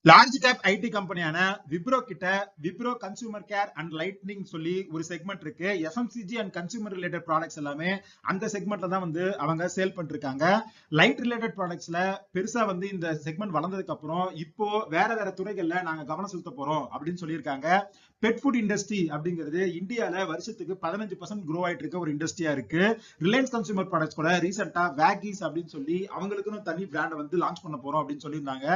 Large cap ID கம்பெனியான Wipro கிட்ட Wipro consumer care and lightning சொல்லி ஒரு செக்மெண்ட் இருக்கு. FMCG and consumer related products எல்லாமே அந்த செக்மெண்ட்ல தான் வந்து அவங்க சேல் பண்ணிட்டு இருக்காங்க. லைட் ரிலேட்டட் ப்ராடக்ட்ஸ்ல பெருசா வந்து இந்த செக்மெண்ட் வளர்ந்ததுக்கு அப்புறம் இப்போ வேற வேற துறைகள்ல நாங்க கவனம் செலுத்த போறோம் அப்படின்னு சொல்லியிருக்காங்க. பெட் ஃபுட் இண்டஸ்ட்ரி அப்படிங்கிறது இந்தியால வருஷத்துக்கு 15% க்ரோ ஆயிட்டு இருக்க ஒரு இண்டஸ்ட்ரியா இருக்கு. ரிலையன்ஸ் கன்சூமர் ப்ராடக்ட்ஸ் கூட ரீசெண்டா வேகிஸ் அப்படின்னு சொல்லி அவங்களுக்குன்னு தனி பிராண்ட் வந்து லான்ச் பண்ண போறோம் அப்படின்னு சொல்லியிருந்தாங்க.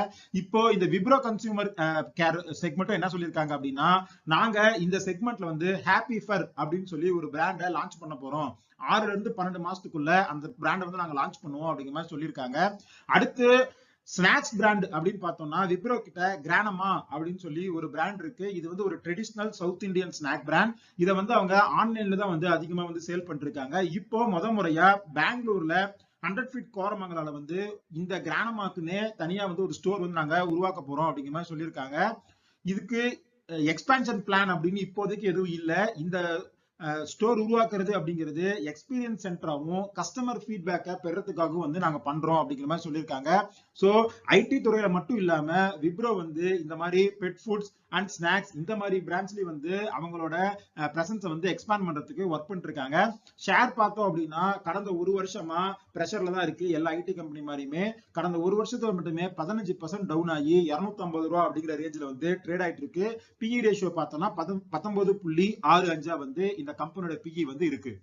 இப்போ இந்த விப்ரோ கன்சூமர் கேர் செக்மெண்ட்டும் என்ன சொல்லியிருக்காங்க அப்படின்னா, நாங்க இந்த செக்மெண்ட்ல வந்து ஹாப்பி ஃபர் அப்படின்னு சொல்லி ஒரு பிராண்டை லான்ச் பண்ண போறோம். 6ல இருந்து 12 மாசத்துக்குள்ள அந்த பிராண்டை வந்து நாங்க லான்ச் பண்ணுவோம் அப்படிங்கிற மாதிரி சொல்லியிருக்காங்க. அடுத்து ஸ்நாக்ஸ் பிராண்ட் அப்படின்னு பார்த்தோம்னா விப்ரோ கிட்ட கிரானமா அப்படின்னு சொல்லி ஒரு பிராண்ட் இருக்கு. இது வந்து ஒரு traditional south Indian snack brand. இதை வந்து அவங்க ஆன்லைன்ல தான் வந்து அதிகமா வந்து சேல் பண்ணிட்டு இருக்காங்க. இப்போ முறையா பெங்களூர்ல 100 ஃபீட் கோரமங்கலால வந்து இந்த கிரானமாக்குன்னே தனியா வந்து ஒரு ஸ்டோர் வந்து நாங்க உருவாக்க போறோம் அப்படிங்கிற மாதிரி சொல்லியிருக்காங்க. இதுக்கு எக்ஸ்பான்ஷன் பிளான் அப்படின்னு இப்போதைக்கு எதுவும் இல்லை. இந்த ஸ்டோர் உருவாக்குறது அப்படிங்கிறது எக்ஸ்பீரியன்ஸ் சென்டராகவும் கஸ்டமர் ஃபீட்பேக்கை பெறதுக்காகவும் வந்து நாங்க பண்றோம் அப்படிங்கிற மாதிரி சொல்லியிருக்காங்க. ஸோ ஐடி துறையில மட்டும் இல்லாம விப்ரோ வந்து இந்த மாதிரி பெட் ஃபுட்ஸ் அண்ட் ஸ்நாக்ஸ் இந்த மாதிரி பிராண்ட்ஸ்லயும் வந்து அவங்களோட பிரசன்ஸை வந்து எக்ஸ்பாண்ட் பண்றதுக்கு ஒர்க் பண்ணிட்டு இருக்காங்க. ஷேர் பார்த்தோம் அப்படின்னா கடந்த ஒரு வருஷமா பிரஷர்ல தான் இருக்கு. எல்லா ஐடி கம்பெனி மாதிரியுமே கடந்த ஒரு வருஷத்துல மட்டுமே 15% டவுன் ஆகி 250 ரூபா அப்படிங்கிற ரேஞ்சில் வந்து ட்ரேட் ஆயிட்டு இருக்கு. பிஇ ரேஷியோ பார்த்தோம்னா 19.65 வந்து இந்த கம்பெனியோட பிஇ வந்து இருக்கு.